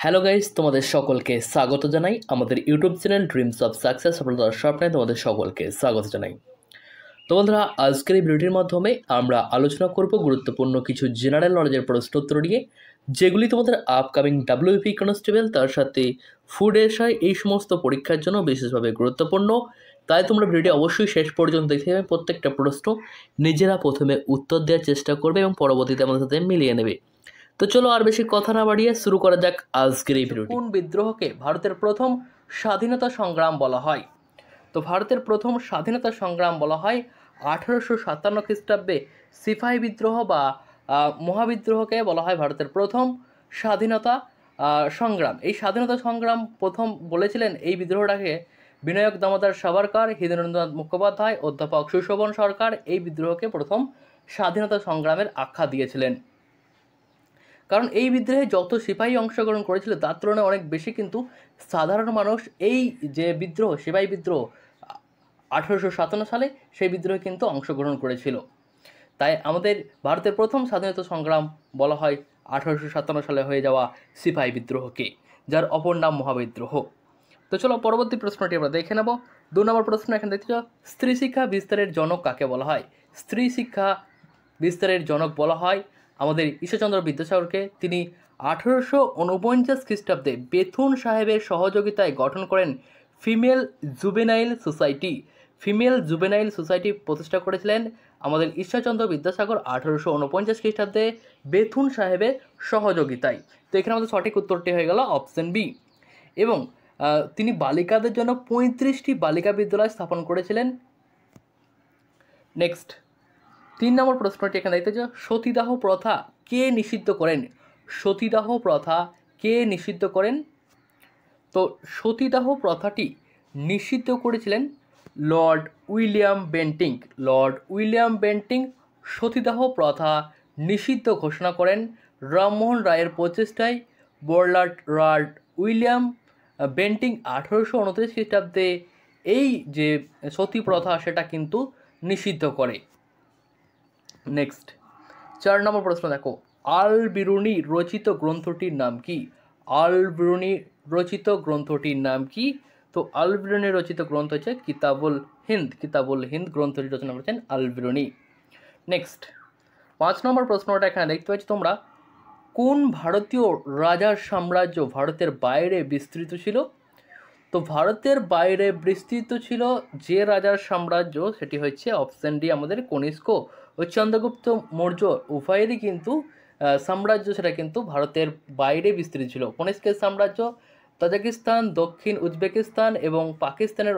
Hello guys, তোমাদের সকলকে স্বাগত জানাই আমাদের YouTube channel dreams of success সফলতার স্বপ্নে তোমাদের সকলকে স্বাগত জানাই। তো বন্ধুরা, আজকের এই ভিডিওটির মাধ্যমে আমরা আলোচনা করব গুরুত্বপূর্ণ কিছু জেনারেল নলেজের প্রশ্নোত্তর নিয়ে, যেগুলি তোমাদের আপকামিং ডাব্লিউপি কনস্টেবল তার সাথে ফুড এসআই এই সমস্ত পরীক্ষার জন্য বিশেষভাবে গুরুত্বপূর্ণ। তাই তোমরা ভিডিওটি অবশ্যই শেষ পর্যন্ত দেখে যাবে। প্রত্যেকটা প্রশ্ন নিজেরা প্রথমে উত্তর দেওয়ার চেষ্টা করবে এবং পরবর্তীতে আমাদের সাথে মিলিয়ে নেবে। তো চলো আর বেশি কথা না বাড়িয়ে শুরু করা যাক আজকের এই ভিডিও। কোন বিদ্রোহকে ভারতের প্রথম স্বাধীনতা সংগ্রাম বলা হয়? তো ভারতের প্রথম স্বাধীনতা সংগ্রাম বলা হয় 1857 খ্রিস্টাব্দে সিপাহী বিদ্রোহ বা মহাবিদ্রোহকে বলা হয় ভারতের প্রথম স্বাধীনতা সংগ্রাম। এই স্বাধীনতা সংগ্রাম প্রথম বলেছিলেন এই বিদ্রোহটাকে বিনায়ক দামোদর সাভারকর, হীরেন্দ্রনাথ মুখোপাধ্যায়, অধ্যাপক সুশোভন সরকার এই বিদ্রোহকে প্রথম স্বাধীনতা সংগ্রামের আখ্যা দিয়েছিলেন। কারণ এই বিদ্রোহে যত সিপাহী অংশগ্রহণ করেছিল তার তুলনায় অনেক বেশি কিন্তু সাধারণ মানুষ এই যে বিদ্রোহ, সিপাহী বিদ্রোহ 1857 সালে সেই বিদ্রোহে কিন্তু অংশগ্রহণ করেছিল। তাই আমাদের ভারতের প্রথম স্বাধীনতা সংগ্রাম বলা হয় 1857 সালে হয়ে যাওয়া সিপাহী বিদ্রোহকে, যার অপর নাম মহাবিদ্রোহ। তো চলো পরবর্তী প্রশ্নটি আমরা দেখে নেব। 2 নম্বর প্রশ্ন এখানে দেখতে চাও, স্ত্রী শিক্ষা বিস্তারের জনক কাকে বলা হয়? স্ত্রী শিক্ষা বিস্তারের জনক বলা হয় আমাদের ঈশ্বরচন্দ্র বিদ্যাসাগরকে। তিনি 1849 খ্রিস্টাব্দে বেথুন সাহেবের সহযোগিতায় গঠন করেন female juvenile society. Female juvenile society প্রতিষ্ঠা করেছিলেন আমাদের ঈশ্বরচন্দ্র বিদ্যাসাগর 1849 খ্রিস্টাব্দে বেথুন সাহেবের সহযোগিতায়। তো এখানে আমাদের সঠিক উত্তরটি হয়ে গেল অপশন বি। এবং তিনি বালিকাদের জন্য 35টি বালিকা বিদ্যালয় স্থাপন করেছিলেন। নেক্সট 3 নম্বর প্রশ্নটি এখানে দেখতে চাও, সতীদাহ প্রথা কে নিষিদ্ধ করেন? সতীদাহ প্রথা কে নিষিদ্ধ করেন? তো সতীদাহ প্রথাটি নিষিদ্ধ করেছিলেন Lord William Bentinck. Lord William Bentinck সতীদাহ প্রথা নিষিদ্ধ ঘোষণা করেন রামমোহন রায়ের প্রচেষ্টায়। লর্ড উইলিয়াম বেন্টিং 1829 খ্রিস্টাব্দে এই যে সতী প্রথা সেটা কিন্তু নিষিদ্ধ করে। নেক্সট 4 নম্বর প্রশ্ন দেখো, আল বিরুনি রচিত গ্রন্থটির নাম কি? আল বিরুনি রচিত গ্রন্থটির নাম কি? তো আল বিরুনি রচিত গ্রন্থ হচ্ছে কিতাবুল হিন্দ। কিতাবুল হিন্দ গ্রন্থটি রচনা করেছেন আল বিরুনি। নেক্সট 5 নম্বর প্রশ্নটা এখানে দেখতে পাচ্ছ তোমরা, কোন ভারতীয় রাজার সাম্রাজ্য ভারতের বাইরে বিস্তৃত ছিল? তো ভারতের বাইরে বিস্তৃত ছিল যে রাজার সাম্রাজ্য সেটি হচ্ছে অপশন ডি আমাদের কনিষ্ক ও চন্দ্রগুপ্ত মৌর্য উভয়েরই কিন্তু সাম্রাজ্য সেটা কিন্তু ভারতের বাইরে বিস্তৃত ছিল। কনিষ্কের সাম্রাজ্য তাজিকিস্তান, দক্ষিণ উজবেকিস্তান এবং পাকিস্তানের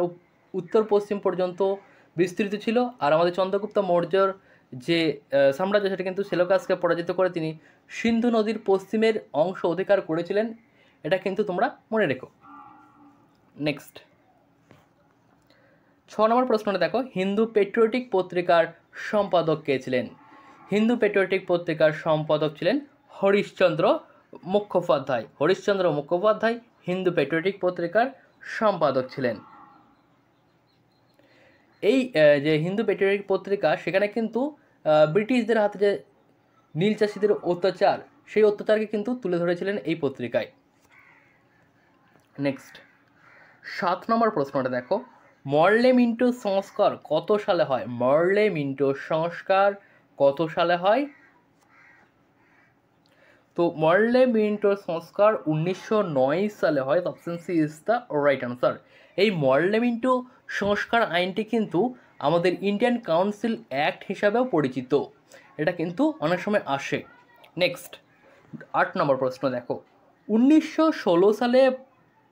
উত্তর পশ্চিম পর্যন্ত বিস্তৃত ছিল। আর আমাদের চন্দ্রগুপ্ত মৌর্যর যে সাম্রাজ্য সেটা কিন্তু সেলুকাসকে পরাজিত করে তিনি সিন্ধু নদীর পশ্চিমের অংশ অধিকার করেছিলেন। এটা কিন্তু তোমরা মনে রেখো। নেক্সট 6 নম্বর প্রশ্নটা দেখো, হিন্দু পেট্রিয়টিক পত্রিকার সম্পাদক কে ছিলেন? হিন্দু পেট্রিয়টিক পত্রিকার সম্পাদক ছিলেন হরিশ্চন্দ্র মুখোপাধ্যায়। হরিশ্চন্দ্র মুখোপাধ্যায় হিন্দু পেট্রিয়টিক পত্রিকার সম্পাদক ছিলেন। এই যে হিন্দু পেট্রিয়টিক পত্রিকা সেখানে কিন্তু ব্রিটিশদের হাতে যে নীল চাষিদের অত্যাচার সেই অত্যাচারকে কিন্তু তুলে ধরেছিলেন এই পত্রিকায়। নেক্সট 7 নম্বর প্রশ্নটা দেখো, মর্লে মিন্টো সংস্কার কত সালে হয়? মর্লে মিন্টো সংস্কার কত সালে হয়? তো মর্লে মিন্টো সংস্কার 1909 সালে হয়। Option C is the right answer. এই মর্লে মিন্টো সংস্কার আইনটি কিন্তু আমাদের ইন্ডিয়ান কাউন্সিল অ্যাক্ট হিসাবেও পরিচিত। এটা কিন্তু অনেক সময় আসে। নেক্সট 8 নম্বর প্রশ্ন দেখো, 1916 সালে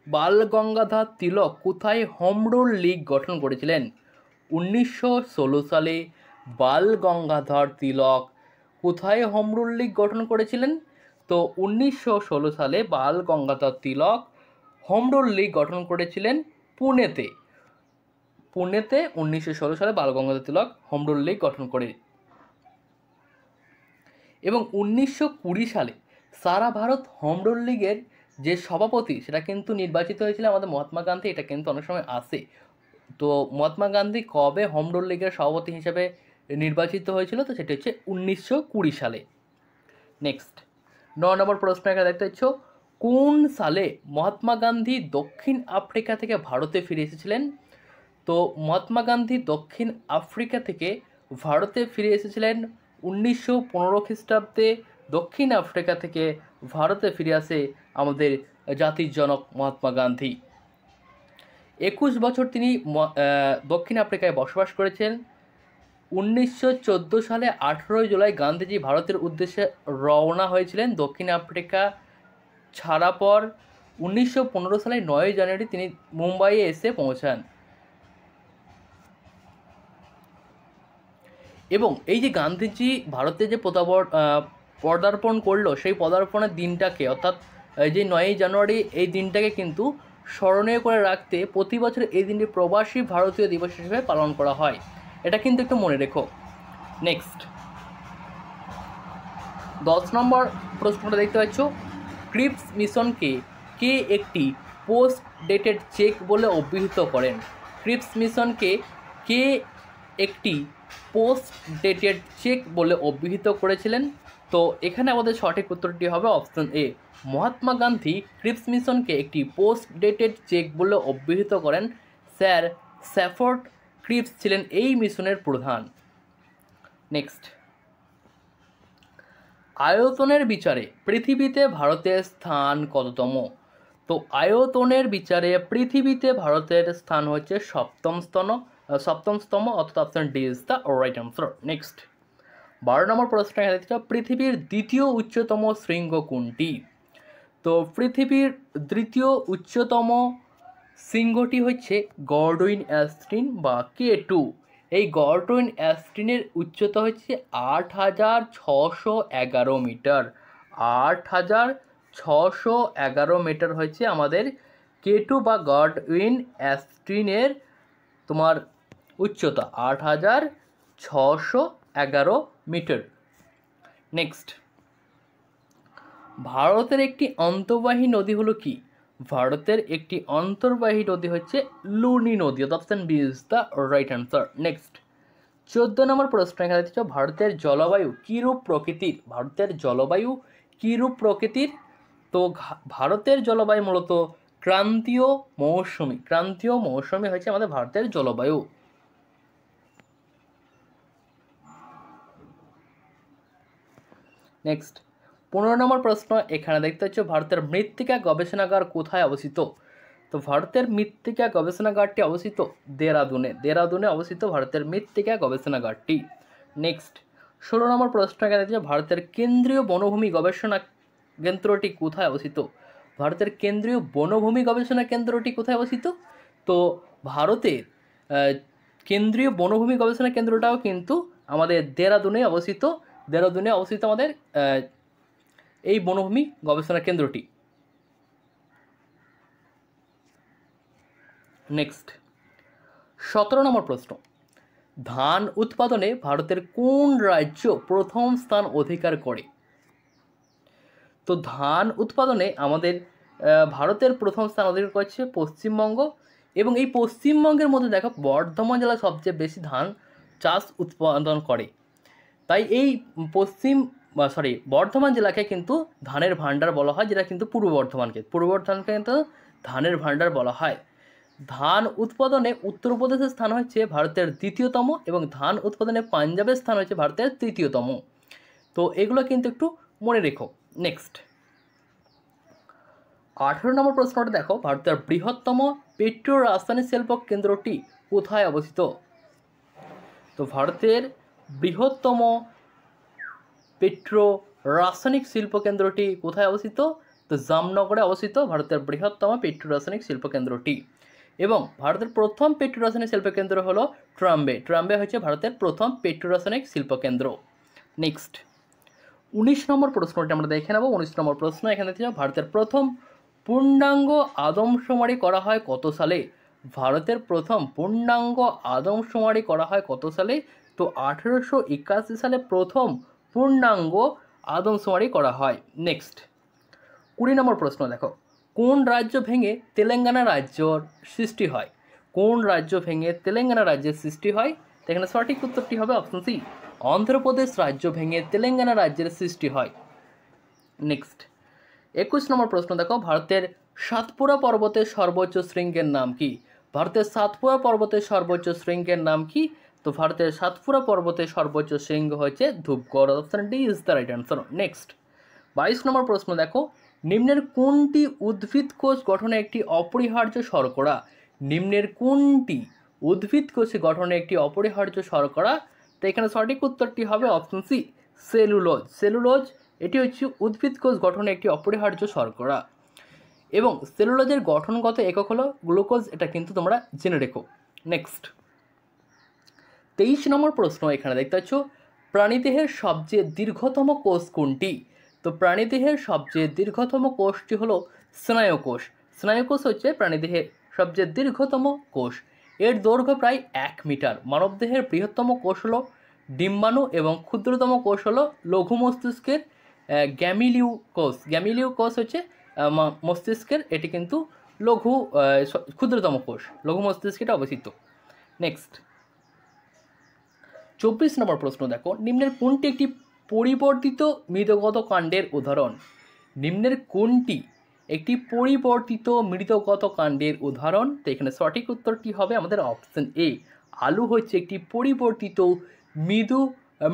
বাল গঙ্গাধর তিলক কোথায় হোম রুল লীগ গঠন করেছিলেন? 1916 সালে বাল গঙ্গাধর তিলক কোথায় হোম রুল লীগ গঠন করেছিলেন? তো 1916 সালে বাল গঙ্গাধর তিলক হোম রুল লীগ গঠন করেছিলেন পুনেতে। পুনেতে 1916 সালে বাল গঙ্গাধর তিলক হোম রুল লীগ গঠন করে। এবং 1920 সালে সারা ভারত হোম রুল লীগের যে সভাপতি সেটা কিন্তু নির্বাচিত হয়েছিল আমাদের মহাত্মা গান্ধী। এটা কিন্তু অনেক সময় আসে। তো মহাত্মা গান্ধী কবে হোম রুল লীগের সভাপতি হিসেবে নির্বাচিত হয়েছিল? তো সেটা হচ্ছে 1920 সালে। নেক্সট 9 নম্বর প্রশ্ন এখানে দেখতে পাচ্ছ, কোন সালে মহাত্মা গান্ধী দক্ষিণ আফ্রিকা থেকে ভারতে ফিরে এসেছিলেন? তো মহাত্মা গান্ধী দক্ষিণ আফ্রিকা থেকে ভারতে ফিরে এসেছিলেন 1915 খ্রিস্টাব্দে। দক্ষিণ আফ্রিকা থেকে ভারতে ফিরে আসে আমাদের জাতির জনক মহাত্মা গান্ধী। 21 বছর তিনি দক্ষিণ আফ্রিকায় বসবাস করেছেন। 1914 সালে 18 জুলাই গান্ধীজি ভারতের উদ্দেশ্যে রওনা হয়েছিলেন। দক্ষিণ আফ্রিকা ছাড়া পর 1915 সালে 9 জানুয়ারি তিনি মুম্বাইয়ে এসে পৌঁছান। এবং এই যে গান্ধীজি ভারতে যে পদার্পণ করলো, সেই পদার্পণের দিনটাকে অর্থাৎ যে 9 জানুয়ারি এই দিনটাকে কিন্তু স্মরণীয় করে রাখতে প্রতি বছর এই দিনটি প্রবাসী ভারতীয় দিবস হিসেবে পালন করা হয়। এটা কিন্তু একটু মনে রেখো। নেক্সট 10 নম্বর প্রশ্নটা দেখতে পাচ্ছ, ক্রিপস মিশনকে কে একটি পোস্ট ডেটেড চেক বলে অভিহিত করেন? ক্রিপস মিশনকে কে একটি পোস্ট ডেটেড চেক বলে অভিহিত করেছিলেন? তো এখানে আমাদের সঠিক উত্তরটি হবে option A, Mahatma Gandhi Cripps মিশনকে একটি পোস্ট ডেটেড চেক বলে অভিহিত করেন। স্যার স্যাফোর্ড ক্রিপস ছিলেন এই মিশনের প্রধান। নেক্সট, আয়তনের বিচারে পৃথিবীতে ভারতের স্থান কততম? তো আয়তনের বিচারে পৃথিবীতে ভারতের স্থান হচ্ছে সপ্তমতম, অর্থাৎ option D is the right answer. Next 12 নম্বর প্রশ্ন দেখতে, পৃথিবীর দ্বিতীয় উচ্চতম শৃঙ্গ কোনটি? তো পৃথিবীর দ্বিতীয় উচ্চতম শৃঙ্গটি হচ্ছে গডউইন অ্যাস্টিন বা K2। এই গডউইন অ্যাস্টিনের উচ্চতা হচ্ছে 8611 মিটার। 8611 মিটার হচ্ছে আমাদের K2 বা গডউইন অ্যাস্টিনের তোমার উচ্চতা 8611 মিটার। নেক্সট, ভারতের একটি অন্তর্বাহী নদী হলো কি? ভারতের একটি অন্তর্বাহী নদী হচ্ছে লুনি নদী, option B is the right answer. Next 14 নম্বর প্রশ্ন এখানে দিচ্ছ, ভারতের জলবায়ু কীরূপ প্রকৃতির? ভারতের জলবায়ু কীরূপ প্রকৃতির? তো ভারতের জলবায়ু মূলত ক্রান্তীয় মৌসুমী। ক্রান্তীয় মৌসুমী হচ্ছে আমাদের ভারতের জলবায়ু। নেক্সট 15 নম্বর প্রশ্ন এখানে দেখতে হচ্ছে, ভারতের মৃত্তিকা গবেষণাগার কোথায় অবস্থিত? তো ভারতের মৃত্তিকা গবেষণাগারটি অবস্থিত দেরাদুনে অবস্থিত ভারতের মৃত্তিকা গবেষণাগারটি। নেক্সট 16 নম্বর প্রশ্ন এখানে দেখতে, ভারতের কেন্দ্রীয় বনভূমি গবেষণা কেন্দ্রটি কোথায় অবস্থিত? ভারতের কেন্দ্রীয় বনভূমি গবেষণা কেন্দ্রটি কোথায় অবস্থিত? তো ভারতের কেন্দ্রীয় বনভূমি গবেষণা কেন্দ্রটাও কিন্তু আমাদের দেরাদুনে অবস্থিত। আমাদের এই বনভূমি গবেষণা কেন্দ্রটি। নেক্সট 17 নম্বর প্রশ্ন, ধান উৎপাদনে ভারতের কোন রাজ্য প্রথম স্থান অধিকার করে? তো ধান উৎপাদনে আমাদের ভারতের প্রথম স্থান অধিকার করেছে পশ্চিমবঙ্গ। এবং এই পশ্চিমবঙ্গের মধ্যে দেখো বর্ধমান জেলা সবচেয়ে বেশি ধান চাষ উৎপাদন করে। তাই এই বর্ধমান জেলাকে কিন্তু ধানের ভাণ্ডার বলা হয়, যেটা কিন্তু পূর্ব বর্ধমানকে কিন্তু ধানের ভাণ্ডার বলা হয়। ধান উৎপাদনে উত্তরপ্রদেশের স্থান হচ্ছে ভারতের দ্বিতীয়তম এবং ধান উৎপাদনে পাঞ্জাবের স্থান হচ্ছে ভারতের তৃতীয়তম। তো এগুলো কিন্তু একটু মনে রেখো। নেক্সট 18 নম্বর প্রশ্নটা দেখো, ভারতের বৃহত্তম পেট্রো রাসায়নিক শিল্প কেন্দ্রটি কোথায় অবস্থিত? তো ভারতের বৃহত্তম পেট্রো রাসায়নিক শিল্প কেন্দ্রটি কোথায় অবস্থিত? তো জামনগরে অবস্থিত ভারতের বৃহত্তম পেট্রো রাসায়নিক শিল্প কেন্দ্রটি। এবং ভারতের প্রথম পেট্রো রাসায়নিক শিল্প কেন্দ্র হলো ট্রাম্বে হচ্ছে ভারতের প্রথম পেট্রো রাসায়নিক শিল্প কেন্দ্র। নেক্সট 19 নম্বর প্রশ্নটি আমরা দেখে নেব। 19 নম্বর প্রশ্ন এখানে দেখতে, ভারতের প্রথম পূর্ণাঙ্গ আদমশুমারি করা হয় কত সালে? ভারতের প্রথম পূর্ণাঙ্গ আদমশুমারি করা হয় কত সালে? তো 1881 সালে প্রথম পূর্ণাঙ্গ আদমশুমারি করা হয়। নেক্সট 20 নম্বর প্রশ্ন দেখো, কোন রাজ্য ভেঙে তেলেঙ্গানা রাজ্যর সৃষ্টি হয়? কোন রাজ্য ভেঙে তেলেঙ্গানা রাজ্যের সৃষ্টি হয়? তো এখানে সঠিক উত্তরটি হবে অপশন সি, অন্ধ্রপ্রদেশ রাজ্য ভেঙে তেলেঙ্গানা রাজ্যের সৃষ্টি হয়। নেক্সট 21 নম্বর প্রশ্ন দেখো, ভারতের সাতপুরা পর্বতের সর্বোচ্চ শৃঙ্গের নাম কি? ভারতের সাতপুরা পর্বতের সর্বোচ্চ শৃঙ্গের নাম কি? তো ভারতের সাতপুরা পর্বতের সর্বোচ্চ শৃঙ্গ হচ্ছে Dhupgarh. Option D is the right answer. Next 22 নম্বর প্রশ্ন দেখো, নিম্নের কোনটি উদ্ভিদ কোষ গঠনে একটি অপরিহার্য শর্করা? নিম্নের কোনটি উদ্ভিদ কোষ গঠনে একটি অপরিহার্য শর্করা? তো এখানে সঠিক উত্তরটি হবে অপশন সি, সেলুলোজ। সেলুলোজ এটি হচ্ছে উদ্ভিদ কোষ গঠনে একটি অপরিহার্য শর্করা এবং সেলুলোজের গঠনগত একক হলো গ্লুকোজ, এটা কিন্তু তোমরা জেনে রেখো। নেক্সট 23 নম্বর প্রশ্ন এখানে দেখতে পাচ্ছ, প্রাণীদেহের সবচেয়ে দীর্ঘতম কোষ কোনটি? তো প্রাণীদেহের সবচেয়ে দীর্ঘতম কোষটি হলো স্নায়ুকোষ। স্নায়ুকোষ হচ্ছে প্রাণীদেহের সবচেয়ে দীর্ঘতম কোষ, এর দৈর্ঘ্য প্রায় 1 মিটার। মানবদেহের বৃহত্তম কোষ হলো ডিম্বাণু এবং ক্ষুদ্রতম কোষ হলো লঘু মস্তিষ্কের গ্যামিলিউ কোষ। গ্যামিলিউ কোষ হচ্ছে মস্তিষ্কের, এটি কিন্তু ক্ষুদ্রতম কোষ, লঘু মস্তিষ্কে অবস্থিত। নেক্সট 24 নম্বর প্রশ্ন দেখো, নিম্নের কোনটি একটি পরিবর্তিত মৃদগত কাণ্ডের উদাহরণ? নিম্নের কোনটি একটি পরিবর্তিত মৃদগত কাণ্ডের উদাহরণ? তো এখানে সঠিক উত্তরটি হবে আমাদের অপশন এ, আলু হচ্ছে একটি পরিবর্তিত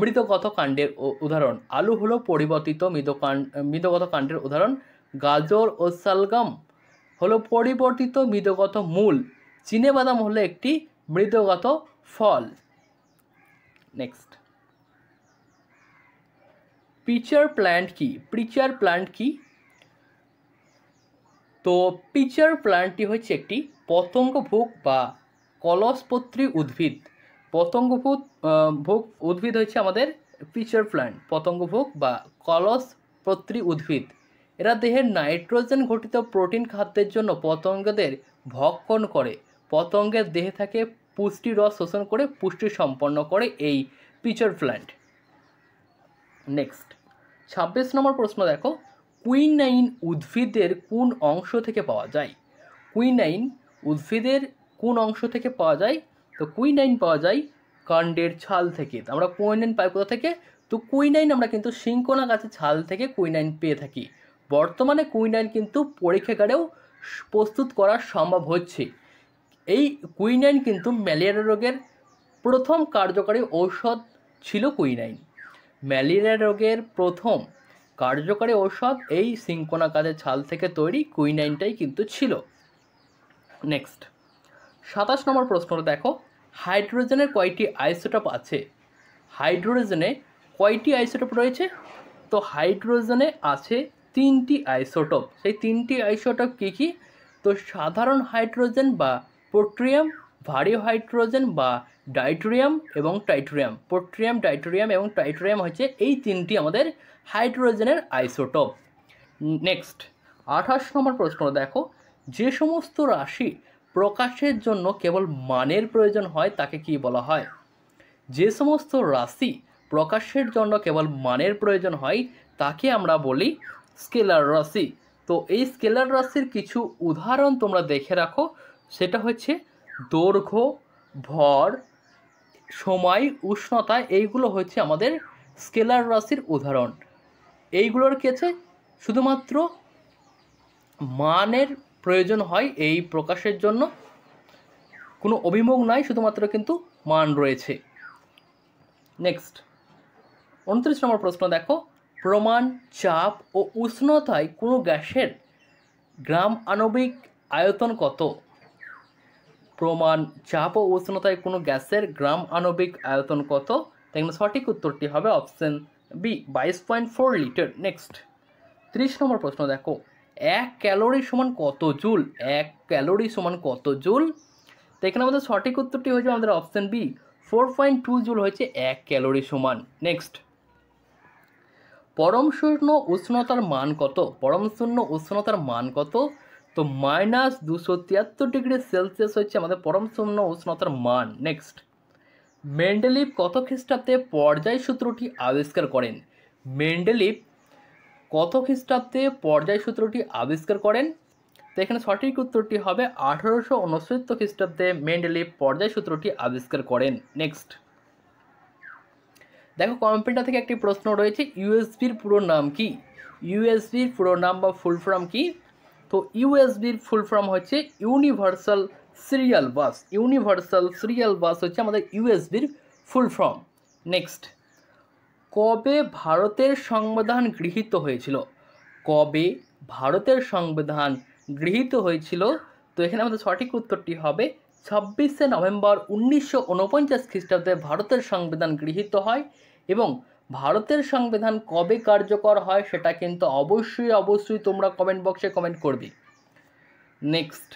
মৃদগত কাণ্ডের উদাহরণ। আলু হলো পরিবর্তিত মৃদগত কাণ্ডের উদাহরণ। গাজর ও শালগম হলো পরিবর্তিত মৃদগত মূল। চিনেবাদাম হলো একটি মৃদগত ফল। নেক্সট, পিচার প্ল্যান্ট কি? পিচার প্ল্যান্ট কি? তো পিচার প্ল্যান্টটি হচ্ছে একটি পতঙ্গভোগ বা কলসপত্রী উদ্ভিদ। পতঙ্গভোগ উদ্ভিদ হচ্ছে আমাদের পিচার প্ল্যান্ট, পতঙ্গভোগ বা কলসপত্রী উদ্ভিদ। এরা দেহের নাইট্রোজেন ঘটিত প্রোটিন খাদ্যের জন্য পতঙ্গদের ভক্ষণ করে। পতঙ্গের দেহে থাকে পুষ্টি রস শোষণ করে পুষ্টি সম্পন্ন করে এই পিচার প্ল্যান্ট। নেক্সট 26 নম্বর প্রশ্ন দেখো, কুইনাইন উদ্ভিদের কোন অংশ থেকে পাওয়া যায়? কুইনাইন উদ্ভিদের কোন অংশ থেকে পাওয়া যায়? তো কুইনাইন পাওয়া যায় কাণ্ডের ছাল থেকে। আমরা কুইনাইন পাই কোথা থেকে? তো কুইনাইন আমরা কিন্তু সিনকোনা গাছের ছাল থেকে কুইনাইন পেয়ে থাকি। বর্তমানে কুইনাইন কিন্তু পরীক্ষাগারেও প্রস্তুত করা সম্ভব হচ্ছে। এই কুইনাইন কিন্তু ম্যালেরিয়া রোগের প্রথম কার্যকারী ঔষধ ছিল কুইনাইন। ম্যালেরিয়া রোগের প্রথম কার্যকারী ঔষধ এই সিনকোনা গাছের ছাল থেকে তৈরি কুইনাইনটাই কিন্তু ছিল। নেক্সট 27 নম্বর প্রশ্নটা দেখো, হাইড্রোজেনের কয়টি আইসোটোপ আছে? হাইড্রোজেনে কয়টি আইসোটোপ রয়েছে? তো হাইড্রোজেনে আছে 3টি আইসোটোপ। সেই 3টি আইসোটোপ কী কী? তো সাধারণ হাইড্রোজেন বা পোট্রিয়াম, ভারী হাইড্রোজেন বা ডাইটোরিয়াম এবং টাইটোরিয়াম। পোট্রিয়াম, ডাইটোরিয়াম এবং টাইটোরিয়াম হচ্ছে এই 3টি আমাদের হাইড্রোজেনের আইসোটোপ। নেক্সট 28 নম্বর প্রশ্ন দেখো, যে সমস্ত রাশি প্রকাশের জন্য কেবল মানের প্রয়োজন হয় তাকে কি বলা হয়? যে সমস্ত রাশি প্রকাশের জন্য কেবল মানের প্রয়োজন হয় তাকে আমরা বলি স্কেলার রাশি। তো এই স্কেলার রাশির কিছু উদাহরণ তোমরা দেখে রাখো, সেটা হচ্ছে দৈর্ঘ্য, ভর, সময়, উষ্ণতা, এইগুলো হচ্ছে আমাদের স্কেলার রাশির উদাহরণ। এইগুলোর কাছে শুধুমাত্র মানের প্রয়োজন হয় এই প্রকাশের জন্য, কোনো অভিমুখ নাই, শুধুমাত্র কিন্তু মান রয়েছে। নেক্সট 29 নম্বর প্রশ্ন দেখো, প্রমাণ, চাপ ও উষ্ণতায় কোনো গ্যাসের গ্রাম আণবিক আয়তন কত? প্রমাণ, চাপ ও উষ্ণতায় কোনো গ্যাসের গ্রাম আণবিক আয়তন কত? তাই সঠিক উত্তরটি হবে অপশন বি, 22.4 লিটার। নেক্সট 30 নম্বর প্রশ্ন দেখো, 1 ক্যালোরি সমান কত জুল? 1 ক্যালোরি সমান কত জুল? তো এখানে আমাদের সঠিক উত্তরটি হয়েছে আমাদের অপশন বি, 4.2 জুল হচ্ছে 1 ক্যালোরি সমান। নেক্সট, পরম শূন্য উষ্ণতার মান কত? পরম শূন্য উষ্ণতার মান কত? তো -273 ডিগ্রি সেলসিয়াস হচ্ছে আমাদের পরম শূন্য উষ্ণতার মান। নেক্সট, মেন্ডেলিভ কত খ্রিস্টাব্দে পর্যায় সূত্রটি আবিষ্কার করেন? মেন্ডেলিভ কত খ্রিস্টাব্দে পর্যায় সূত্রটি আবিষ্কার করেন? তো এখানে সঠিক উত্তরটি হবে 1869 খ্রিস্টাব্দে মেন্ডেলিভ পর্যায় সূত্রটি আবিষ্কার করেন। নেক্সট, দেখো কম্পিউটার থেকে একটি প্রশ্ন রয়েছে, ইউএসবির পুরো নাম কি? ইউএসবির পুরো নাম বা ফুল ফর্ম কি? তো ইউএসবির ফুল ফর্ম হচ্ছে universal serial bus. Universal serial bus হচ্ছে আমাদের ইউএসবির ফুল ফর্ম। নেক্সট, কবে ভারতের সংবিধান গৃহীত হয়েছিল? কবে ভারতের সংবিধান গৃহীত হয়েছিল? তো এখানে আমাদের সঠিক উত্তরটি হবে 26শে নভেম্বর 1949 খ্রিস্টাব্দে ভারতের সংবিধান গৃহীত হয়। এবং ভারতের সংবিধান কবে কার্যকর হয় সেটা কিন্তু অবশ্যই তোমরা কমেন্ট বক্সে কমেন্ট করবে। নেক্সট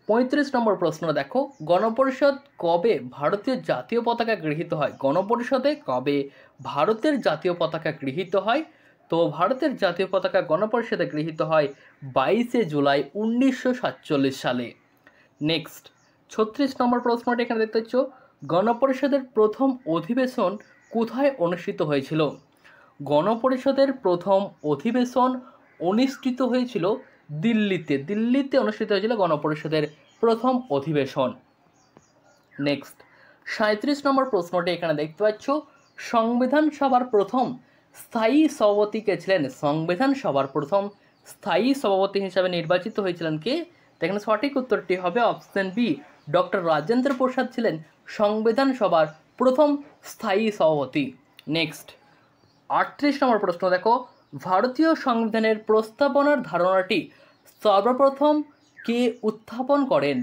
35 নম্বর প্রশ্ন দেখো, গণপরিষদ কবে ভারতীয় জাতীয় পতাকা গৃহীত হয়? গণপরিষদে কবে ভারতের জাতীয় পতাকা গৃহীত হয়? তো ভারতের জাতীয় পতাকা গণপরিষদে গৃহীত হয় 22শে জুলাই 1947 সালে। নেক্সট 36 নম্বর প্রশ্নটি এখানে দেখতে পাচ্ছ, গণপরিষদের প্রথম অধিবেশন কোথায় অনুষ্ঠিত হয়েছিল? গণপরিষদের প্রথম অধিবেশন অনুষ্ঠিত হয়েছিল দিল্লিতে। দিল্লিতে অনুষ্ঠিত হয়েছিল গণপরিষদের প্রথম অধিবেশন। নেক্সট 37 নম্বর প্রশ্নটি এখানে দেখতে পাচ্ছ, সংবিধান সভার প্রথম স্থায়ী সভাপতি কে ছিলেন? সংবিধান সভার প্রথম স্থায়ী সভাপতি হিসাবে নির্বাচিত হয়েছিলেন কে? তো এখানে সঠিক উত্তরটি হবে option B, doctor Rajendra Prasad ছিলেন সংবিধান সভার প্রথম স্থায়ী সভাপতি। নেক্সট 38 নম্বর প্রশ্ন দেখো, ভারতীয় সংবিধানের প্রস্তাবনার ধারণাটি সর্বপ্রথম কে উত্থাপন করেন?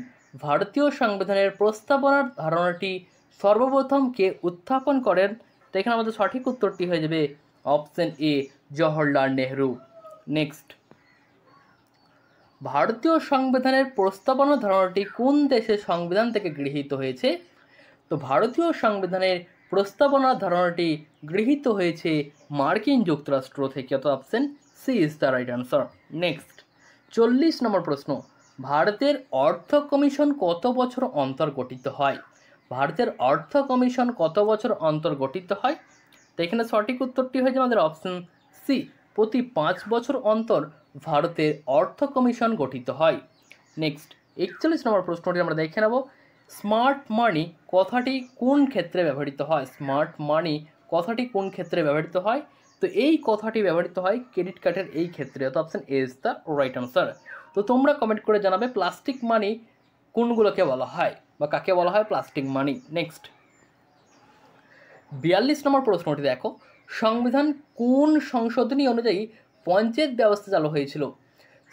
ভারতীয় সংবিধানের প্রস্তাবনার ধারণাটি সর্বপ্রথম কে উত্থাপন করেন? তো এখানে আমাদের সঠিক উত্তরটি হয়ে যাবে option A, Jawaharlal Nehru. Next, ভারতীয় সংবিধানের প্রস্তাবনা ধারণাটি কোন দেশের সংবিধান থেকে গৃহীত হয়েছে? তো ভারতীয় সংবিধানের প্রস্তাবনা ধারণাটি গৃহীত হয়েছে মার্কিন যুক্তরাষ্ট্র থেকে, অর্থাৎ option C is the right answer. Next 40 নম্বর প্রশ্ন, ভারতের অর্থ কমিশন কত বছর অন্তর গঠিত হয়? ভারতের অর্থ কমিশন কত বছর অন্তর গঠিত হয়? তো এখানে সঠিক উত্তরটি হয়েছে আমাদের অপশন সি, প্রতি 5 বছর অন্তর ভারতের অর্থ কমিশন গঠিত হয়। নেক্সট 41 নম্বর প্রশ্নটি আমরা দেখে নেব, স্মার্ট মানি কথাটি কোন ক্ষেত্রে ব্যবহৃত হয়? স্মার্ট মানি কথাটি কোন ক্ষেত্রে ব্যবহৃত হয়? তো এই কথাটি ব্যবহৃত হয় ক্রেডিট কার্ডের এই ক্ষেত্রে, অর্থাৎ option A is the right answer. তো তোমরা কমেন্ট করে জানাবে প্লাস্টিক মানি কোনগুলোকে বলা হয় বা কাকে বলা হয় প্লাস্টিক মানি। নেক্সট 42 নম্বর প্রশ্নটি দেখো, সংবিধান কোন সংশোধনী অনুযায়ী পঞ্চায়েত ব্যবস্থা চালু হয়েছিল?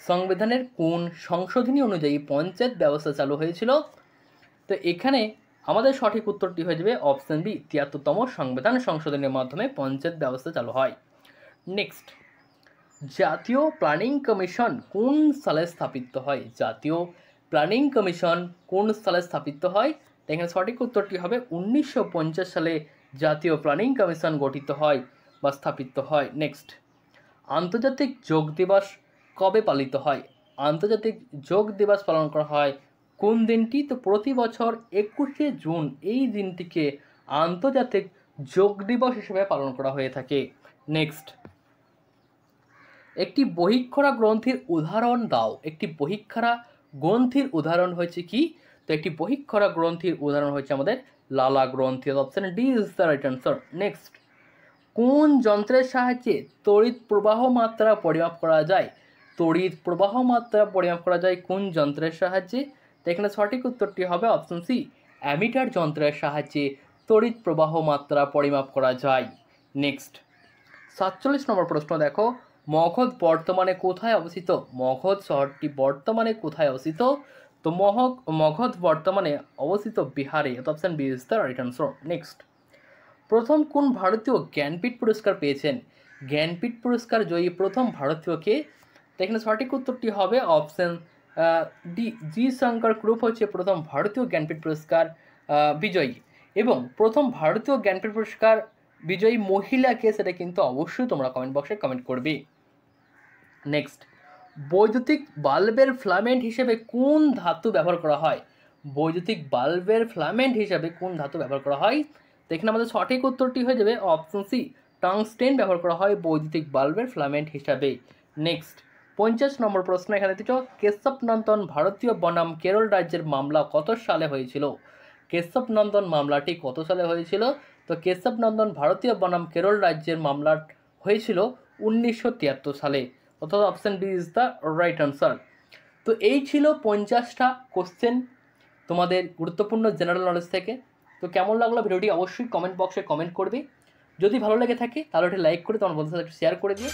সংবিধানের কোন সংশোধনী অনুযায়ী পঞ্চায়েত ব্যবস্থা চালু হয়েছিল? তো এখানে আমাদের সঠিক উত্তরটি হয়ে যাবে অপশন বি, 73তম সংবিধান সংশোধনের মাধ্যমে পঞ্চায়েত ব্যবস্থা চালু হয়। নেক্সট, জাতীয় প্ল্যানিং কমিশন কোন সালে স্থাপিত হয়? জাতীয় প্ল্যানিং কমিশন কোন সালে স্থাপিত হয়? এখানে সঠিক উত্তরটি হবে 1950 সালে জাতীয় প্ল্যানিং কমিশন গঠিত হয় বা স্থাপিত হয়। নেক্সট, আন্তর্জাতিক যোগ দিবস কবে পালিত হয়? আন্তর্জাতিক যোগ দিবস পালন করা হয় কোন দিনটি? তো প্রতি বছর 21শে জুন এই দিনটিকে আন্তর্জাতিক যোগ দিবস হিসেবে পালন করা হয়ে থাকে। নেক্সট, একটি বহিঃক্ষরা গ্রন্থির উদাহরণ দাও। একটি বহিঃক্ষরা গ্রন্থির উদাহরণ হয়েছে কি? তো একটি বহিঃক্ষরা গ্রন্থির উদাহরণ হচ্ছে আমাদের লালা গ্রন্থি, option D is the right answer. Next, কোন যন্ত্রের সাহায্যে তড়িৎ প্রবাহ মাত্রা পরিমাপ করা যায়? তড়িৎ প্রবাহ মাত্রা পরিমাপ করা যায় কোন যন্ত্রের সাহায্যে? তো এখানে সঠিক উত্তরটি হবে অপশন সি, অ্যামিটার যন্ত্রের সাহায্যে তড়িৎ প্রবাহ মাত্রা পরিমাপ করা যায়। নেক্সট 47 নম্বর প্রশ্ন দেখো, মগধ বর্তমানে কোথায় অবস্থিত? মগধ শহরটি বর্তমানে কোথায় অবস্থিত? তো মগধ বর্তমানে অবস্থিত বিহারে, option B is the right answer. Next, প্রথম কোন ভারতীয় জ্ঞানপীঠ পুরস্কার পেয়েছেন? জ্ঞানপীঠ পুরস্কার জয়ী প্রথম ভারতীয়কে? তো এখানে সঠিক উত্তরটি হবে অপশন ডি, জি শঙ্কর গ্রুপ হচ্ছে প্রথম ভারতীয় জ্ঞানপীঠ পুরস্কার বিজয়ী। এবং প্রথম ভারতীয় জ্ঞানপীঠ পুরস্কার বিজয়ী মহিলাকে সেটা কিন্তু অবশ্যই তোমরা কমেন্ট বক্সে কমেন্ট করবে। নেক্সট, বৈদ্যুতিক বাল্বের ফিলামেন্ট হিসেবে কোন ধাতু ব্যবহার করা হয়? বৈদ্যুতিক বাল্বের ফিলামেন্ট হিসাবে কোন ধাতু ব্যবহার করা হয়? তো এখানে আমাদের সঠিক উত্তরটি হয়ে যাবে অপশন সি, টাংস্টেন ব্যবহার করা হয় বৈদ্যুতিক বাল্বের ফিলামেন্ট হিসাবে। নেক্সট 50 নম্বর প্রশ্ন এখানে দেখছো, কেশব নন্দন ভারতীয় বনাম কেরল রাজ্যের মামলা কত সালে হয়েছিল? কেশব নন্দন মামলাটি কত সালে হয়েছিল? তো কেশব নন্দন ভারতীয় বনাম কেরল রাজ্যের মামলা হয়েছিল 1973 সালে, অর্থাৎ option B is the right answer. তো এই ছিল 50টা কোশ্চেন তোমাদের গুরুত্বপূর্ণ জেনারেল নলেজ থেকে। তো কেমন লাগলো ভিডিওটি অবশ্যই কমেন্ট বক্সে কমেন্ট করবে। যদি ভালো লেগে থাকে তাহলে একটি লাইক করে তোমার বন্ধুদের সাথে একটু শেয়ার করে দিও।